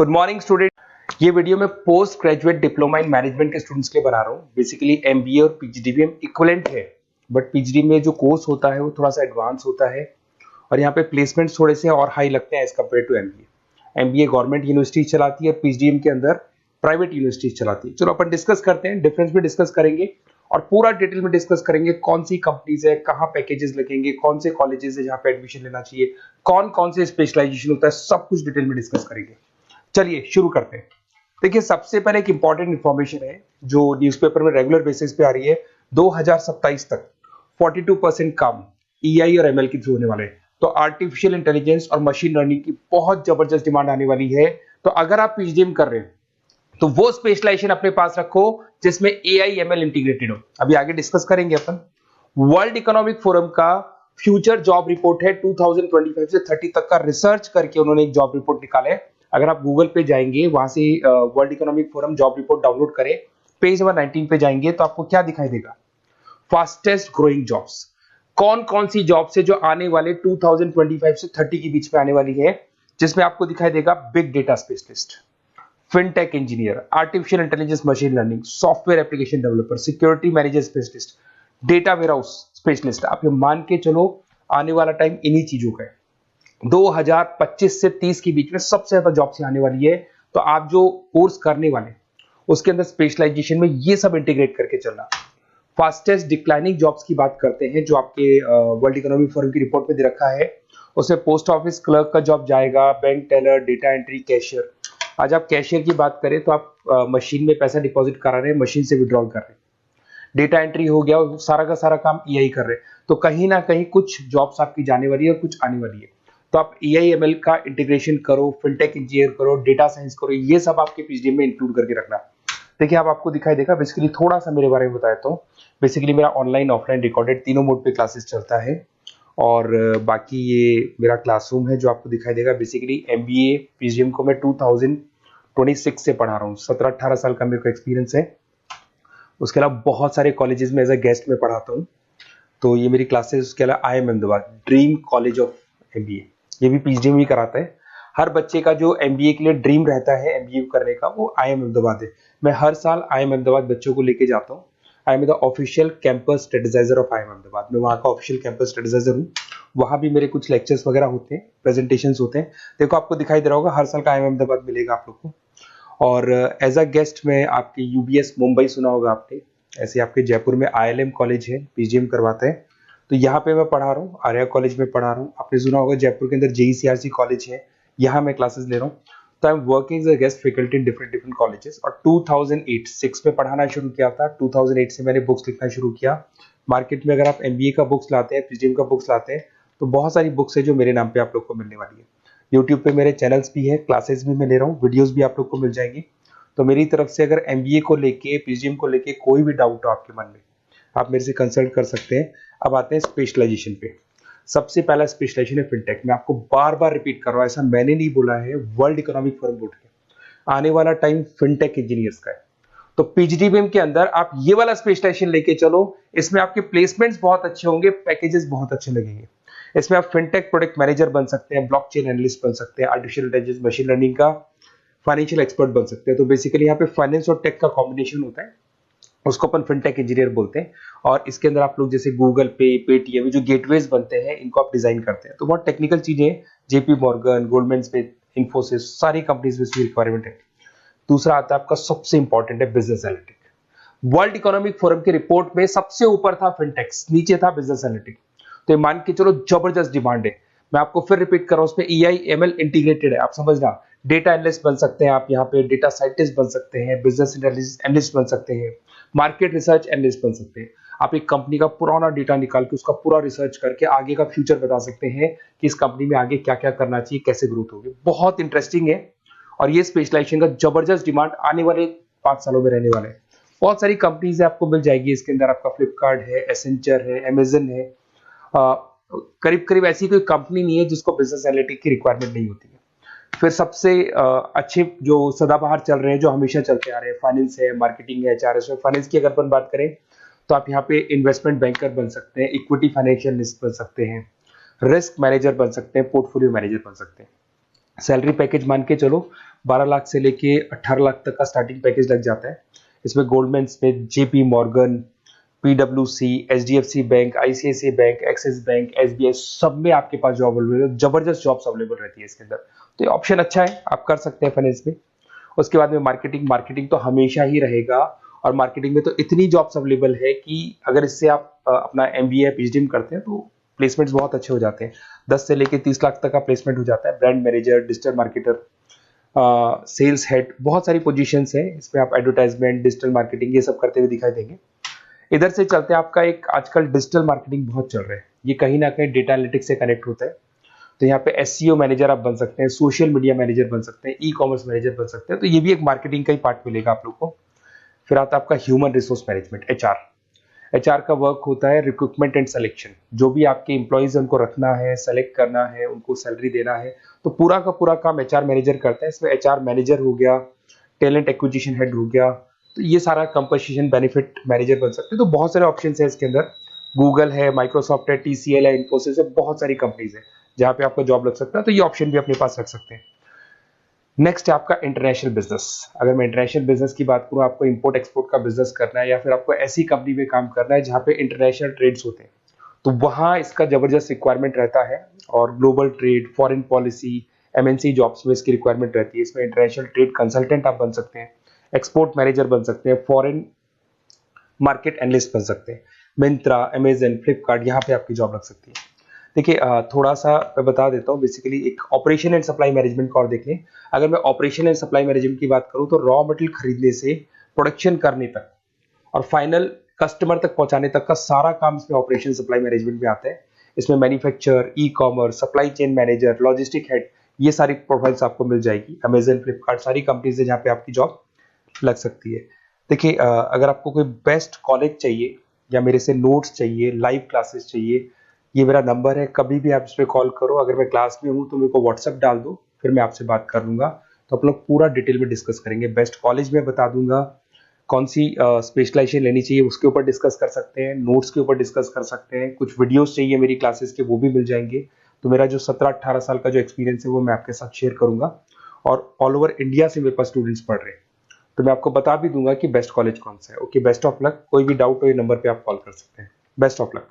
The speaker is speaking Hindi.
Good morning student. ये वीडियो मैं post graduate diploma in management के स्टूडेंट्स के लिए बना रहा हूँ। बेसिकली एमबीए और पीजीडीबीएम इक्विवेलेंट है, बट पीजीडी में जो कोर्स होता है वो थोड़ा सा एडवांस होता है और यहाँ पे प्लेसमेंट्स थोड़े से और हाई लगते हैं as compare to MBA. MBA government university चलाती है, पीजीडीएम के अंदर प्राइवेट यूनिवर्सिटी चलाती है। चलो अपन डिस्कस करते हैं, डिफरेंस भी डिस्कस करेंगे और पूरा डिटेल में डिस्कस करेंगे कौन सी कंपनीज है, कहाँ पैकेजेस लगेंगे, कौन से कॉलेजेस है जहाँ पे एडमिशन लेना चाहिए, कौन कौन से स्पेशलाइजेशन होता है, सब कुछ डिटेल में डिस्कस करेंगे। चलिए शुरू करते हैं। देखिए सबसे पहले एक इंपॉर्टेंट इंफॉर्मेशन है जो न्यूज़पेपर में रेगुलर बेसिस पे आ रही है। 2027 तक 42% काम ईआई और एमएल के थ्रू होने वाले हैं। तो आर्टिफिशियल इंटेलिजेंस और मशीन लर्निंग की बहुत जबरदस्त डिमांड आने वाली है। तो अगर आप पीजीडीएम कर रहे हैं तो वो स्पेशलाइजेशन अपने पास रखो जिसमें एआई एमएल इंटीग्रेटेड हो। अभी आगे डिस्कस करेंगे अपन। वर्ल्ड इकोनॉमिक फोरम का फ्यूचर जॉब रिपोर्ट है 2025 से 30 तक का रिसर्च करके उन्होंने एक जॉब रिपोर्ट निकाला है। अगर आप गूगल पे जाएंगे, वहां से world economic forum job report download करें, पेज नंबर 19 पे जाएंगे तो आपको क्या दिखाई देगा? फास्टेस्ट ग्रोइंग जॉब्स, कौन कौन सी जॉब्स है जो आने वाले 2025 से 30 के बीच में आने वाली है, जिसमें आपको दिखाई देगा big data specialist, fintech engineer, artificial intelligence machine learning, software application developer, security manager specialist, data warehouse specialist. आप ये मान के चलो आने वाला टाइम इन्हीं चीजों का है। 2025 से 30 के बीच में सबसे ज्यादा जॉब्स आने वाली है। तो आप जो कोर्स करने वाले उसके अंदर स्पेशलाइजेशन में ये सब इंटीग्रेट करके चलना। फास्टेस्ट डिक्लाइनिंग जॉब्स की बात करते हैं जो आपके वर्ल्ड इकोनॉमिक फोरम की रिपोर्ट में दे रखा है। उसमें पोस्ट ऑफिस क्लर्क का जॉब जाएगा, bank teller, data entry, cashier. आज आप कैशियर की बात करें तो आप मशीन में पैसा डिपॉजिट करा रहे हैं, मशीन से विड्रॉल कर रहे हैं। डेटा एंट्री हो गया, सारा का सारा काम ईआई कर रहे हैं। तो कहीं ना कहीं कुछ जॉब्स आपकी जाने वाली है और कुछ आने वाली है। तो आप एआई एमएल का इंटीग्रेशन करो, फिनटेक इंजीनियर करो, डेटा साइंस करो, ये सब आपके पीजीडीएम में इंक्लूड करके रखना। देखिए अब आपको दिखाई देगा। बेसिकली थोड़ा सा मेरे बारे में बताया तो बेसिकली मेरा ऑनलाइन ऑफलाइन रिकॉर्डेड तीनों मोड पे क्लासेस चलता है और बाकी ये मेरा क्लासरूम है जो आपको दिखाई देगा। बेसिकली एमबीए पीजीडीएम को मैं 2026 से पढ़ा रहा हूँ। 17-18 साल का मेरे को एक्सपीरियंस है। उसके अलावा बहुत सारे कॉलेजेस में एज अ गेस्ट में पढ़ाता हूँ। तो ये मेरी क्लासेस, उसके अलावा IIM Ahmedabad dream college of MBA, ये भी पीजीडीएम ही कराता है। हर बच्चे का जो एमबीए के लिए ड्रीम रहता है एमबीए करने का, वो आईएम अहमदाबाद है। मैं हर साल आईएम अहमदाबाद बच्चों को लेके जाता हूँ। I am the official campus strategiser of IIM Ahmedabad. मैं वहाँ का ऑफिशियल कैंपस स्ट्रेटेजाइजर हूँ। वहाँ भी मेरे कुछ लेक्चर्स वगैरह होते हैं, प्रेजेंटेशंस होते हैं। देखो आपको दिखाई दे रहा होगा, हर साल का आईएम अहमदाबाद मिलेगा आप लोग को। और एज अ गेस्ट में आपके यूबीएस मुंबई सुना होगा आपने, ऐसे आपके जयपुर में आईएलएम कॉलेज है, पीजीडीएम करवाते हैं। तो यहाँ पे मैं पढ़ा रहा हूँ, आर्या कॉलेज में पढ़ा रहा हूँ। आपने सुना होगा जयपुर के अंदर जेईसीआरसी कॉलेज है, यहाँ मैं क्लासेस ले रहा हूँ। तो I am working as a guest faculty in different colleges. और 2008-6 में पढ़ाना शुरू किया था। 2008 से मैंने बुक्स लिखना शुरू किया। मार्केट में अगर आप एमबीए का बुक्स लाते हैं, पीजीडीएम का बुक्स लाते हैं, तो बहुत सारी बुक्स है जो मेरे नाम पे आप लोग को मिलने वाली है। यूट्यूब पे मेरे चैनल्स भी है, क्लासेस भी मैं ले रहा हूँ, वीडियोज भी आप लोग को मिल जाएंगी। तो मेरी तरफ से अगर एमबीए को लेके, पीजीडीएम को लेके कोई भी डाउट हो आपके मन में, आप मेरे से कंसल्ट कर सकते हैं। अब आते हैं स्पेशलाइजेशन पे। सबसे पहला स्पेशलाइजेशन है फिनटेक। मैं आपको बार बार रिपीट कर रहा हूं, ऐसा मैंने नहीं बोला है, वर्ल्ड इकोनॉमिक फोरम बोर्ड के आने वाला टाइम फिनटेक इंजीनियर्स का है। तो पीजीडीएम के अंदर आप ये वाला स्पेशलाइजेशन लेके चलो। इसमें आपके प्लेसमेंट्स बहुत अच्छे होंगे, पैकेजेस बहुत अच्छे लगेंगे। इसमें आप फिनटेक प्रोडक्ट मैनेजर बन सकते हैं, ब्लॉकचेन एनालिस्ट बन सकते हैं, आर्टिफिशियल इंटेलिजेंस मशीन लर्निंग का फाइनेंशियल एक्सपर्ट बन सकते हैं। तो बेसिकली यहाँ पे फाइनेंस और टेक का कॉम्बिनेशन होता है, उसको अपन फिनटेक इंजीनियर बोलते हैं। और इसके अंदर आप लोग जैसे गूगल पे, पेटीएम, जो गेटवेज बनते हैं, इनको आप डिजाइन करते हैं। तो बहुत टेक्निकल चीजें हैं। जेपी मॉर्गन, गोल्डमैन सैक्स, इन्फोसिस, सारी कंपनीज में इसकी रिक्वायरमेंट है। दूसरा आता है आपका सबसे इंपॉर्टेंट है business analytic. World economic forum की रिपोर्ट में सबसे ऊपर था फिनटेक्स, नीचे था बिजनेस एनालिटिक। तो ये मान के चलो जबरदस्त डिमांड है। मैं आपको फिर रिपीट कर रहा हूं, उसमें ईआई एमएल इंटीग्रेटेड है। आप समझना, डेटा एनालिस्ट बन सकते हैं आप, यहाँ पे डेटा साइंटिस्ट बन सकते हैं, बिजनेस एनालिस्ट बन सकते हैं, मार्केट रिसर्च एनालिस्ट बन सकते हैं। आप एक कंपनी का पुराना डेटा निकाल के उसका पूरा रिसर्च करके आगे का फ्यूचर बता सकते हैं कि इस कंपनी में आगे क्या क्या करना चाहिए, कैसे ग्रोथ होगी। बहुत इंटरेस्टिंग है और ये स्पेशलाइजेशन का जबरदस्त डिमांड आने वाले 5 सालों में रहने वाले हैं। बहुत सारी कंपनीज है आपको मिल जाएगी इसके अंदर। आपका फ्लिपकार्ट है, एसेंचर है, अमेजन है। करीब करीब ऐसी कोई कंपनी नहीं है जिसको बिजनेस एनालिटिक की रिक्वायरमेंट नहीं होती है। फिर सबसे अच्छे जो सदाबहार चल रहे हैं, जो हमेशा चलते आ रहे हैं, फाइनेंस है, मार्केटिंग है, एचआर है। फाइनेंस की अगर अपन बात करें तो आप यहाँ पे इन्वेस्टमेंट बैंकर बन सकते हैं, इक्विटी फाइनेंशियल एनालिस्ट बन सकते हैं, रिस्क मैनेजर बन सकते हैं, पोर्टफोलियो मैनेजर बन सकते हैं। सैलरी पैकेज मान के चलो 12 लाख से लेके 18 लाख तक का स्टार्टिंग पैकेज लग जाता है। इसमें गोल्डमैन स्मिथ, जेपी मॉर्गन, पीडब्ल्यूसी, HDFC bank, ICICI bank, Axis bank, SBI, सब में आपके पास जॉब अवेलेबल है। जबरदस्त जॉब्स अवेलेबल रहती है इसके अंदर, तो ये ऑप्शन अच्छा है, आप कर सकते हैं फाइनेंस में। उसके बाद में मार्केटिंग, मार्केटिंग तो हमेशा ही रहेगा, और मार्केटिंग में तो इतनी जॉब्स अवेलेबल है कि अगर इससे आप अपना एमबीए या पीएचडी करते हैं तो प्लेसमेंट्स बहुत अच्छे हो जाते हैं। 10 से लेके 30 लाख तक का प्लेसमेंट हो जाता है। Brand manager, digital marketer, sales head, बहुत सारी पोजीशंस हैं इसमें। आप एडवर्टाइजमेंट, डिजिटल मार्केटिंग ये सब करते हुए दिखाई देंगे। इधर से चलते हैं, आपका एक आजकल डिजिटल मार्केटिंग बहुत चल रहा है, ये कहीं ना कहीं डेटा एनालिटिक्स से कनेक्ट होता है। तो यहाँ पे एसईओ मैनेजर आप बन सकते हैं, सोशल मीडिया मैनेजर बन सकते हैं, ई कॉमर्स मैनेजर बन सकते हैं, तो ये भी एक मार्केटिंग का ही पार्ट मिलेगा आप लोग को। फिर आता है आपका human resource management, HR. HR का वर्क होता है रिक्रूटमेंट एंड सिलेक्शन। जो भी आपके एम्प्लॉइज उनको रखना है, सेलेक्ट करना है, उनको सैलरी देना है, तो पूरा का पूरा काम एचआर मैनेजर करता है। इसमें एचआर मैनेजर हो गया, टैलेंट एक्विजिशन हेड हो गया, तो ये सारा कंपनसेशन बेनिफिट मैनेजर बन सकते हैं। तो बहुत सारे ऑप्शन है इसके अंदर। गूगल है, माइक्रोसॉफ्ट है, टीसीएल है, इन्फोसिस है, बहुत सारी कंपनीज है जहाँ पे आपका जॉब लग सकता है, तो ये ऑप्शन भी अपने पास रख सकते हैं। नेक्स्ट है आपका इंटरनेशनल बिजनेस। अगर मैं इंटरनेशनल बिजनेस की बात करूं, आपको इंपोर्ट एक्सपोर्ट का बिजनेस करना है या फिर आपको ऐसी कंपनी में काम करना है जहां पे इंटरनेशनल ट्रेड्स होते हैं, तो वहां इसका जबरदस्त रिक्वायरमेंट रहता है। और global trade, foreign policy, MNC jobs में इसकी रिक्वायरमेंट रहती है। इसमें इंटरनेशनल ट्रेड कंसल्टेंट आप बन सकते हैं, एक्सपोर्ट मैनेजर बन सकते हैं, फॉरेन मार्केट एनालिस्ट बन सकते हैं। मिंत्रा, अमेजन, फ्लिपकार्ट, यहाँ पे आपकी जॉब लग सकती है। देखिए थोड़ा सा मैं बता देता हूँ। बेसिकली एक ऑपरेशन एंड सप्लाई मैनेजमेंट का और देख लें। अगर मैं ऑपरेशन एंड सप्लाई मैनेजमेंट की बात करूँ तो रॉ मटेरियल खरीदने से प्रोडक्शन करने तक और फाइनल कस्टमर तक पहुंचाने तक का सारा काम इसमें ऑपरेशन सप्लाई मैनेजमेंट में आता है। इसमें manufacture, e commerce, supply chain manager, logistic head, ये सारी प्रोफाइल्स आपको मिल जाएगी। अमेजन, फ्लिपकार्ट, सारी कंपनीज है जहाँ पे आपकी जॉब लग सकती है। देखिए अगर आपको कोई बेस्ट कॉलेज चाहिए या मेरे से नोट्स चाहिए, लाइव क्लासेस चाहिए, ये मेरा नंबर है, कभी भी आप इस पर कॉल करो। अगर मैं क्लास में हूँ तो मेरे को व्हाट्सएप डाल दो, फिर मैं आपसे बात कर लूंगा। तो आप लोग पूरा डिटेल में डिस्कस करेंगे। बेस्ट कॉलेज में बता दूंगा, कौन सी स्पेशलाइजेशन लेनी चाहिए उसके ऊपर डिस्कस कर सकते हैं, नोट्स के ऊपर डिस्कस कर सकते हैं। कुछ वीडियोस चाहिए मेरी क्लासेस के, वो भी मिल जाएंगे। तो मेरा जो 17-18 साल का जो एक्सपीरियंस है वो मैं आपके साथ शेयर करूंगा। और ऑल ओवर इंडिया से मेरे पास स्टूडेंट्स पढ़ रहे हैं, तो मैं आपको बता भी दूंगा कि बेस्ट कॉलेज कौन सा है। Okay, best of luck. कोई भी डाउट हो ये नंबर पे आप कॉल कर सकते हैं। Best of luck.